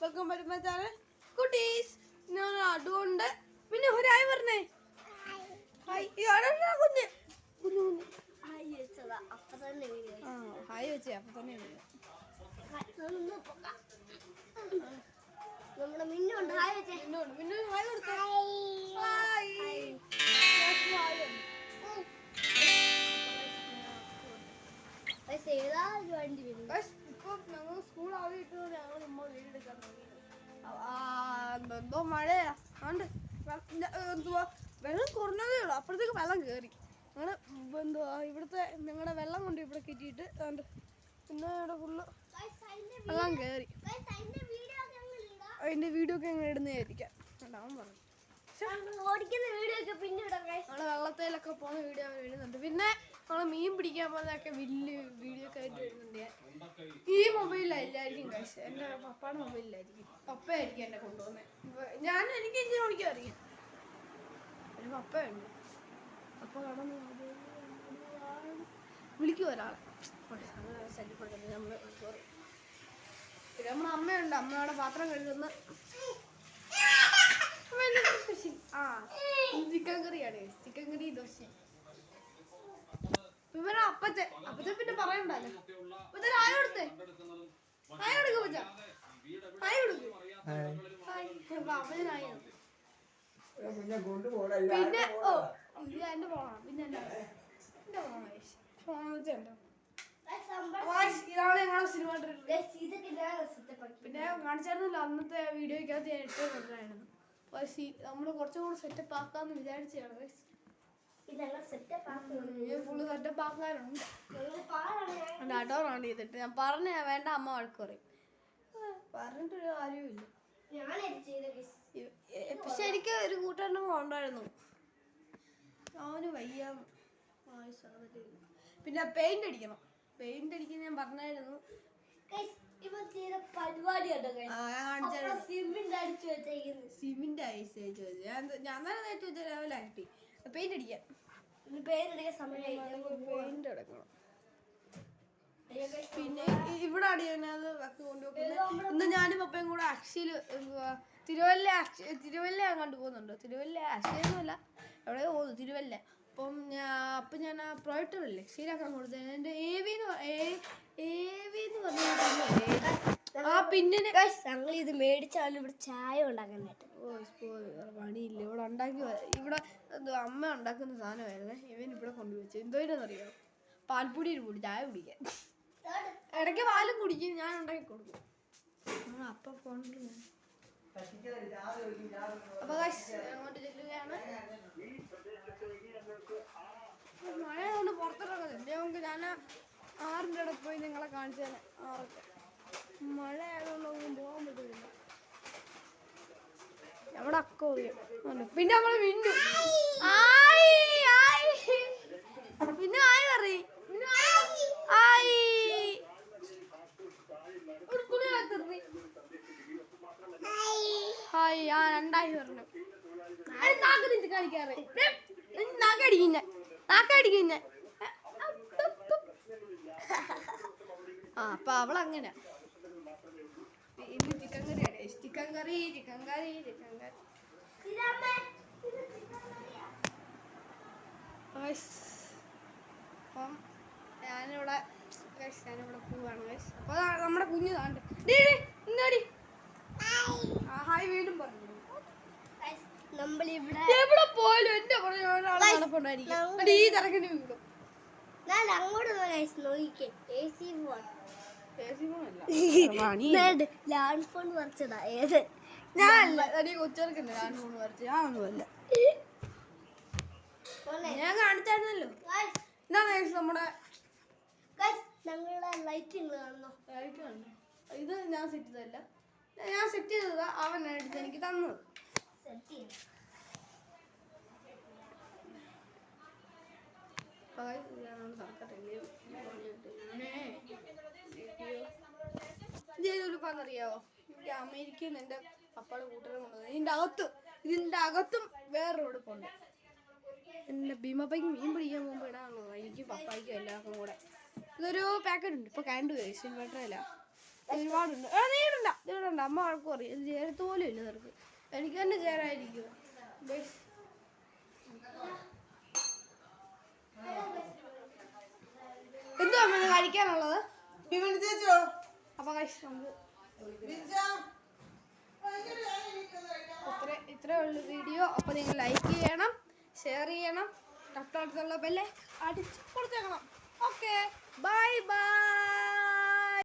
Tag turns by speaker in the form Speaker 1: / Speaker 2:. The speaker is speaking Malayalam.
Speaker 1: വെൽക്കം വരുമ്പോ ചാനൽ കുട്ടീസ്. ഞാൻ അതുകൊണ്ട് പിന്നെ ഒരു ഹായ് പറഞ്ഞേ. ഹായ് കുഞ്ഞ് കുഞ്ഞു കുഞ്ഞ് ഹായ് വെച്ചതാ അപ്പൊ തന്നെ ഹായ് വെച്ചേ അപ്പൊ തന്നെ നമ്മുടെ മിന്നുണ്ട്. ഹായ് വെച്ചേ. മിന്നു ഹായ് കൊടുത്തേ. ഹായ് ഇപ്പൊ ഞങ്ങൾ സ്കൂൾ ആവിട്ട് ഞങ്ങൾ നമ്മ വീടെടുക്കാൻ തുടങ്ങി. എന്തോ മഴയാ അതുകൊണ്ട് എന്തുവാ വെള്ളം കുറഞ്ഞതേ ഉള്ളൂ. അപ്പോഴത്തേക്ക് വെള്ളം കയറി. ഞങ്ങൾ എന്തുവാ ഇവിടുത്തെ ഞങ്ങളുടെ വെള്ളം കൊണ്ട് ഇവിടെ കെട്ടിയിട്ട് അതുകൊണ്ട് പിന്നെ ഇവിടെ ഫുള്ള് വെള്ളം കയറി. അതിന്റെ വീഡിയോ ഒക്കെ ഞങ്ങൾ ഇടുന്നതായിരിക്കാം. അവൻ പറഞ്ഞു നമ്മള് വെള്ളത്തിലൊക്കെ പോകുന്ന വീഡിയോ ഇടുന്നുണ്ട്. പിന്നെ നമ്മള് മീൻ പിടിക്കാൻ പോകുന്നതൊക്കെ വലിയ വീഡിയോ ഒക്കെ ആയിട്ട് വരുന്നുണ്ട്. ഈ മൊബൈലിലായിരിക്കും കഴിച്ച്, എൻ്റെ പപ്പയുടെ മൊബൈലിലായിരിക്കും. പപ്പയായിരിക്കും എന്നെ കൊണ്ടുപോകുന്നത്. എനിക്ക് എഞ്ചിൻ ഓടിക്കാൻ അറിയാം. ഒരു പപ്പയുണ്ട്. പപ്പ കടന്ന് വിളിക്കും ഒരാളെ. ശല്യപ്പെടുത്തുന്നത് നമ്മള് സോറി. പിന്നെ നമ്മുടെ അമ്മയുണ്ട്. അമ്മയുടെ പാത്രം കഴുകുന്ന ചിക്കൻ കറിയാണ്. ചിക്കൻ കറി ദോശ. ഇവരെ അപ്പത്തെ പിന്നെ പറയണ്ടല്ലോ. അപ്പത്തെ ഹായ് കൊടുത്തേ. ഹായ് കൊടുക്കും പച്ച. ഹായ് കൊടുക്കും. പിന്നെ ഓ ഇത് എന്റെ ഫോണാണ്. പിന്നെ എന്റെ ഫോൺ ഇതാണ് ഞങ്ങളുടെ സിനിമ. പിന്നെ കാണിച്ചായിരുന്നല്ലോ അന്നത്തെ വീഡിയോക്കകത്ത് ഞാൻ ഇട്ട് കണ്ടായിരുന്നു. നമ്മള് കുറച്ചും കൂടെ സെറ്റപ്പ് ആക്കാന്ന് വിചാരിച്ചാണ്. ഫുള്ള് സെറ്റപ്പ് ആക്കാനുണ്ട്. ഡോറാണ് ചെയ്തിട്ട് ഞാൻ പറഞ്ഞ വേണ്ട അമ്മ വഴക്ക് പറയും. പറഞ്ഞിട്ടൊരു കാര്യമില്ല. പക്ഷെ എനിക്ക് ഒരു കൂട്ടുകാരനും ഉണ്ടായിരുന്നു. അവന് വയ്യ. പിന്നെ പെയിന്റ് അടിക്കണം. പെയിന്റ് അടിക്കാൻ ഞാൻ പറഞ്ഞായിരുന്നു. സിമെന്റ് ഐസ് ഞാൻ തന്നെ നേരിട്ട് വെച്ച ലെവലാക്കി പെയിന്റ് അടിക്കാൻ. പെയിന്റ് അടക്കണം. പിന്നെ ഇവിടെ അടിയാനത് വക്ക് കൊണ്ടുപോകുന്നത്. ഇന്ന് ഞാനും പപ്പയും കൂടെ അക്ഷയിൽ തിരുവല്ല കണ്ടു പോകുന്നുണ്ട്. തിരുവല്ല അക്ഷയൊന്നുമല്ല, എവിടെയോ പോകുന്നു തിരുവല്ല. അപ്പം ഞാൻ ആ പ്രൊജക്ടറല്ലേ ശരിയാക്കാൻ കൊടുത്തത്. എൻ്റെ
Speaker 2: ഞങ്ങൾ ഇത് മേടിച്ചാലും ഇവിടെ ചായ ഉണ്ടാക്കാനായിട്ട്
Speaker 1: പണിയില്ല. ഇവിടെ അമ്മ ഉണ്ടാക്കുന്ന സാധനമായിരുന്നേ. ഇവൻ ഇവിടെ കൊണ്ടുവച്ചു. എന്തോന്നറിയോ, പാൽപ്പൊടി കൂടി ചായ കുടിക്കാൻ. ഇടയ്ക്ക് പാലും കുടിക്കും. ഞാൻ ഉണ്ടാക്കി കൊടുക്കും. അപ്പം കൊണ്ട് അപ്പൊ അങ്ങോട്ട് ചെല്ലുകയാണ്. മഴയായതുകൊണ്ട് പുറത്തിറങ്ങുന്നില്ല. നമുക്ക് ഞാൻ 6ന്റെ ഇടയ്ക്ക് പോയി നിങ്ങളെ കാണിച്ചു തന്നെ. 6 മഴ ആയതുകൊണ്ടൊന്നും പോകാൻ പറ്റുന്നില്ല. നമ്മുടെ അക്ക ഓടിയും. പിന്നെ നമ്മള് മിന്നു പിന്നെ ആയി പറയും. ഹായ് ആ 2 പറഞ്ഞു. കാണിക്കാറ് നാക്കടിക്കുന്ന അപ്പൊ അവളങ്ങനെ. ഇന്ന് ചിക്കൻ കറിയാണ്. ചിക്കൻ കറി. അപ്പം ഞാനിവിടെ പോവാണ് ഗൈസ്. അപ്പൊ നമ്മുടെ കുഞ്ഞു താണ്ട് ഹായ് വീണ്ടും പറഞ്ഞു. എവിടെ പോയാലും എന്റെ നടപ്പുണ്ടായിരിക്കും. ഈ തിരക്കിന്റെ വീടും
Speaker 2: അങ്ങോട്ട്
Speaker 1: കൊച്ചെടുക്കണ്ടേ ലാൻഡ് ഫോൺ വരച്ച. ഞാനൊന്നുമല്ല. ഞാൻ കാണിച്ചായിരുന്നല്ലോ. ഇതാണ് നമ്മുടെ
Speaker 2: ലൈറ്റ്
Speaker 1: കാണുന്നു. ഇത് ഞാൻ സെറ്റ് ചെയ്തതല്ല. ഞാൻ സെറ്റ് ചെയ്തതാ. അവനാണ് എടുത്ത് എനിക്ക് തന്നത്. അറിയാവോ, എനിക്ക് അമേരിക്കയിൽ നിന്ന് എൻ്റെ പപ്പയുടെ കൂട്ടുകാരൻ കൊണ്ടുവന്നത്. ഇതിൻ്റെ അകത്തും വേറെ ഉടുപ്പുണ്ട്. എൻ്റെ ഭീമപ്പയ്ക്ക് മീൻ പിടിക്കാൻ പോകുമ്പോൾ ഇടാനുള്ളത്. എനിക്ക് പപ്പായ്ക്കും എല്ലാവർക്കും കൂടെ. ഇതൊരു പാക്കറ്റ് ഉണ്ട്. ഇപ്പൊ കണ്ടു ഇൻവെർട്ടറല്ല ഒരുപാടുണ്ട്. നീടണ്ട ചേരണ്ട, അമ്മ വഴക്ക് പറയും. ഇത് ചേരത്ത് പോലും ഇല്ല നിനക്ക്. എനിക്ക് തന്നെ ചേരായിരിക്കും. എന്തുവാ അമ്മ ഇത് കഴിക്കാനുള്ളത്? അപ്പൊ നമുക്ക് ഇത്രേ ഉള്ളു വീഡിയോ. അപ്പൊ നിങ്ങൾ ലൈക്ക് ചെയ്യണം, ഷെയർ ചെയ്യണം, തൊട്ടടുത്തുള്ള ബെല്ല് അടിച്ച് കൊടുത്തേക്കണം. Okay, bye by.